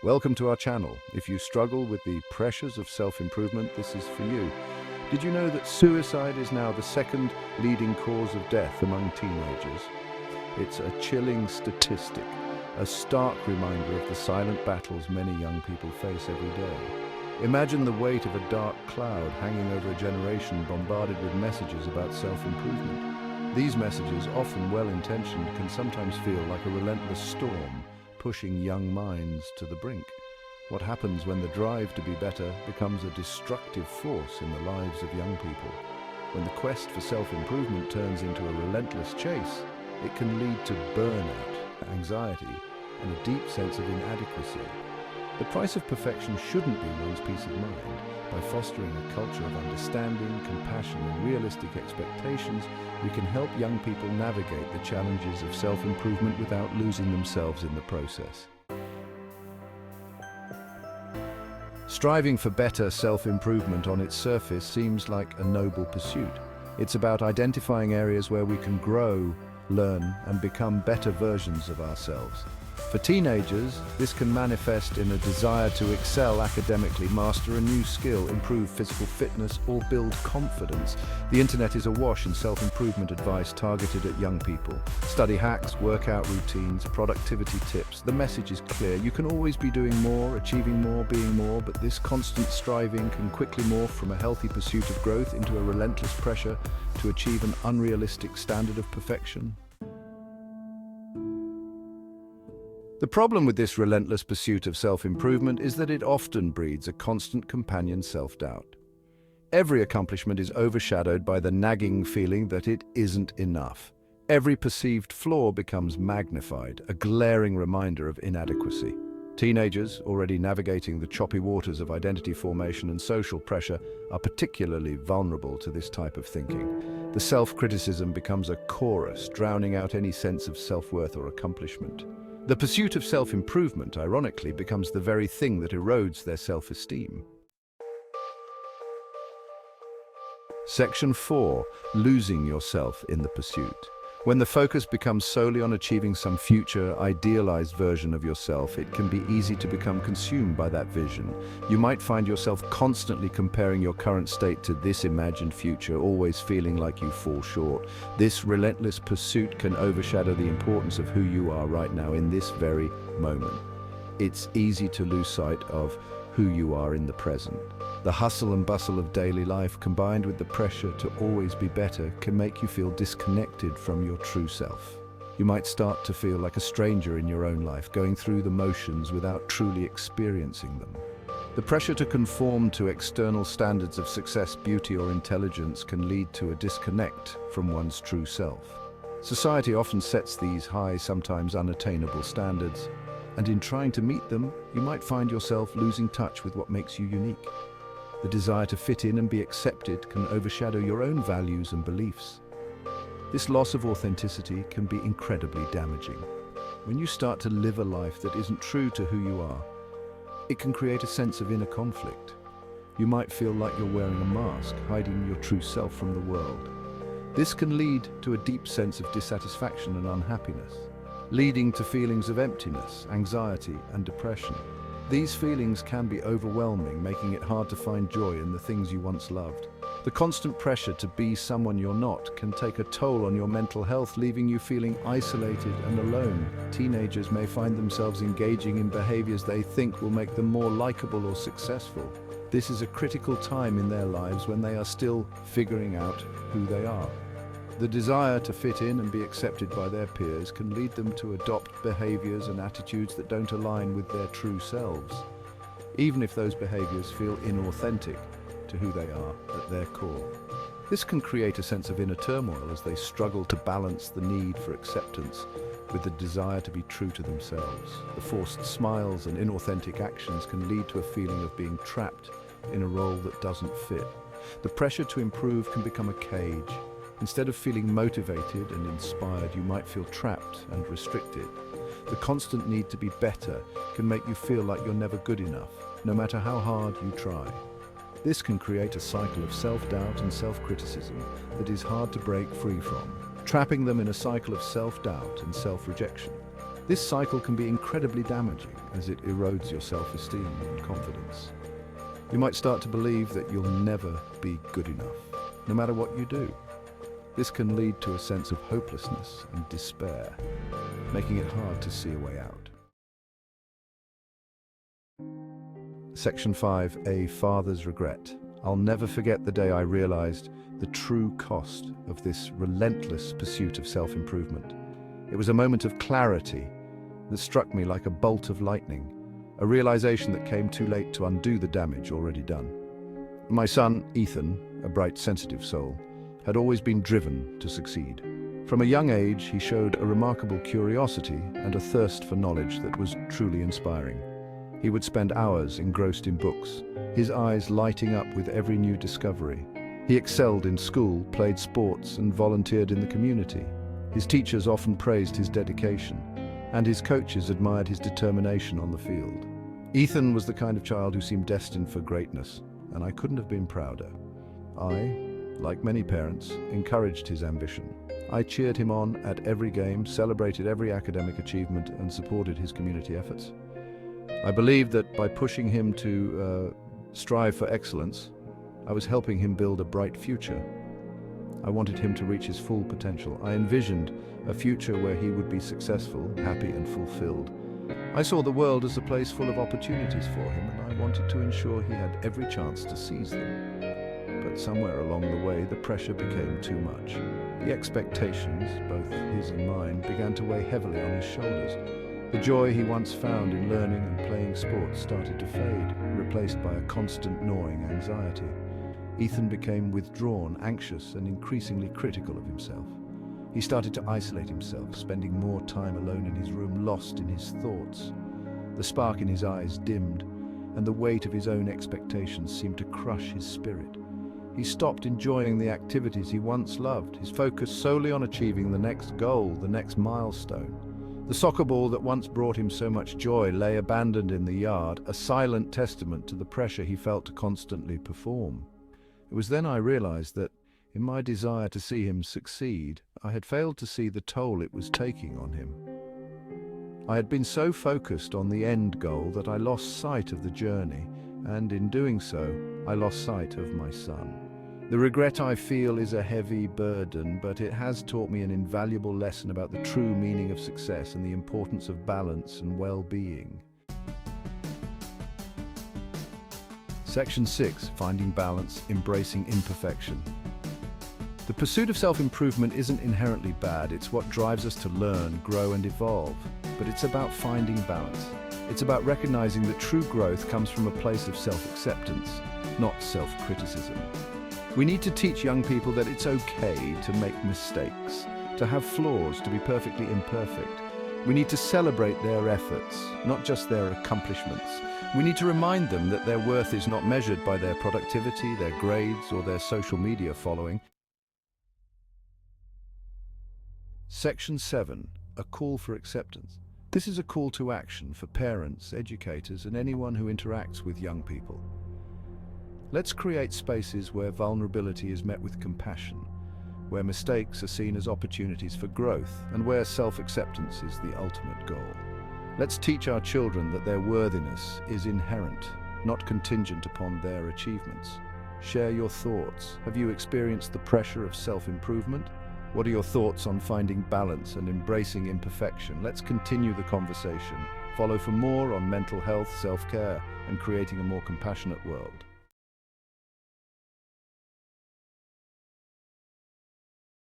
Welcome to our channel. If you struggle with the pressures of self-improvement, this is for you. Did you know that suicide is now the second leading cause of death among teenagers? It's a chilling statistic, a stark reminder of the silent battles many young people face every day. Imagine the weight of a dark cloud hanging over a generation bombarded with messages about self-improvement. These messages, often well-intentioned, can sometimes feel like a relentless storm, pushing young minds to the brink. What happens when the drive to be better becomes a destructive force in the lives of young people? When the quest for self-improvement turns into a relentless chase, it can lead to burnout, anxiety, and a deep sense of inadequacy. The price of perfection shouldn't be one's peace of mind. By fostering a culture of understanding, compassion, and realistic expectations, we can help young people navigate the challenges of self-improvement without losing themselves in the process. Striving for better self-improvement on its surface seems like a noble pursuit. It's about identifying areas where we can grow, learn, and become better versions of ourselves. For teenagers, this can manifest in a desire to excel academically, master a new skill, improve physical fitness, or build confidence. The internet is awash in self-improvement advice targeted at young people. Study hacks, workout routines, productivity tips. The message is clear. You can always be doing more, achieving more, being more, but this constant striving can quickly morph from a healthy pursuit of growth into a relentless pressure to achieve an unrealistic standard of perfection. The problem with this relentless pursuit of self-improvement is that it often breeds a constant companion self-doubt. Every accomplishment is overshadowed by the nagging feeling that it isn't enough. Every perceived flaw becomes magnified, a glaring reminder of inadequacy. Teenagers, already navigating the choppy waters of identity formation and social pressure, are particularly vulnerable to this type of thinking. The self-criticism becomes a chorus, drowning out any sense of self-worth or accomplishment. The pursuit of self-improvement, ironically, becomes the very thing that erodes their self-esteem. Section 4. Losing yourself in the pursuit. When the focus becomes solely on achieving some future, idealized version of yourself, it can be easy to become consumed by that vision. You might find yourself constantly comparing your current state to this imagined future, always feeling like you fall short. This relentless pursuit can overshadow the importance of who you are right now in this very moment. It's easy to lose sight of who you are in the present. The hustle and bustle of daily life, combined with the pressure to always be better, can make you feel disconnected from your true self. You might start to feel like a stranger in your own life, going through the motions without truly experiencing them. The pressure to conform to external standards of success, beauty, or intelligence can lead to a disconnect from one's true self. Society often sets these high, sometimes unattainable standards, and in trying to meet them, you might find yourself losing touch with what makes you unique. The desire to fit in and be accepted can overshadow your own values and beliefs. This loss of authenticity can be incredibly damaging. When you start to live a life that isn't true to who you are, it can create a sense of inner conflict. You might feel like you're wearing a mask, hiding your true self from the world. This can lead to a deep sense of dissatisfaction and unhappiness, leading to feelings of emptiness, anxiety, and depression. These feelings can be overwhelming, making it hard to find joy in the things you once loved. The constant pressure to be someone you're not can take a toll on your mental health, leaving you feeling isolated and alone. Teenagers may find themselves engaging in behaviors they think will make them more likable or successful. This is a critical time in their lives when they are still figuring out who they are. The desire to fit in and be accepted by their peers can lead them to adopt behaviors and attitudes that don't align with their true selves, even if those behaviors feel inauthentic to who they are at their core. This can create a sense of inner turmoil as they struggle to balance the need for acceptance with the desire to be true to themselves. The forced smiles and inauthentic actions can lead to a feeling of being trapped in a role that doesn't fit. The pressure to improve can become a cage. Instead of feeling motivated and inspired, you might feel trapped and restricted. The constant need to be better can make you feel like you're never good enough, no matter how hard you try. This can create a cycle of self-doubt and self-criticism that is hard to break free from, trapping them in a cycle of self-doubt and self-rejection. This cycle can be incredibly damaging as it erodes your self-esteem and confidence. You might start to believe that you'll never be good enough, no matter what you do. This can lead to a sense of hopelessness and despair, making it hard to see a way out. Section 5, A Father's Regret. I'll never forget the day I realized the true cost of this relentless pursuit of self-improvement. It was a moment of clarity that struck me like a bolt of lightning, a realization that came too late to undo the damage already done. My son, Ethan, a bright, sensitive soul, had always been driven to succeed. From a young age, he showed a remarkable curiosity and a thirst for knowledge that was truly inspiring. He would spend hours engrossed in books, his eyes lighting up with every new discovery. He excelled in school, played sports, and volunteered in the community. His teachers often praised his dedication, and his coaches admired his determination on the field. Ethan was the kind of child who seemed destined for greatness, and I couldn't have been prouder. I, like many parents, encouraged his ambition. I cheered him on at every game, celebrated every academic achievement, and supported his community efforts. I believed that by pushing him to strive for excellence, I was helping him build a bright future. I wanted him to reach his full potential. I envisioned a future where he would be successful, happy, and fulfilled. I saw the world as a place full of opportunities for him, and I wanted to ensure he had every chance to seize them. But somewhere along the way, the pressure became too much. The expectations, both his and mine, began to weigh heavily on his shoulders. The joy he once found in learning and playing sports started to fade, replaced by a constant gnawing anxiety. Ethan became withdrawn, anxious, and increasingly critical of himself. He started to isolate himself, spending more time alone in his room, lost in his thoughts. The spark in his eyes dimmed, and the weight of his own expectations seemed to crush his spirit. He stopped enjoying the activities he once loved, his focus solely on achieving the next goal, the next milestone. The soccer ball that once brought him so much joy lay abandoned in the yard, a silent testament to the pressure he felt to constantly perform. It was then I realized that, in my desire to see him succeed, I had failed to see the toll it was taking on him. I had been so focused on the end goal that I lost sight of the journey, and in doing so, I lost sight of my son. The regret I feel is a heavy burden, but it has taught me an invaluable lesson about the true meaning of success and the importance of balance and well-being. Section 6, Finding Balance, Embracing Imperfection. The pursuit of self-improvement isn't inherently bad. It's what drives us to learn, grow, and evolve. But it's about finding balance. It's about recognizing that true growth comes from a place of self-acceptance, not self-criticism. We need to teach young people that it's okay to make mistakes, to have flaws, to be perfectly imperfect. We need to celebrate their efforts, not just their accomplishments. We need to remind them that their worth is not measured by their productivity, their grades, or their social media following. Section 7, A Call for Acceptance. This is a call to action for parents, educators, and anyone who interacts with young people. Let's create spaces where vulnerability is met with compassion, where mistakes are seen as opportunities for growth, and where self-acceptance is the ultimate goal. Let's teach our children that their worthiness is inherent, not contingent upon their achievements. Share your thoughts. Have you experienced the pressure of self-improvement? What are your thoughts on finding balance and embracing imperfection? Let's continue the conversation. Follow for more on mental health, self-care, and creating a more compassionate world.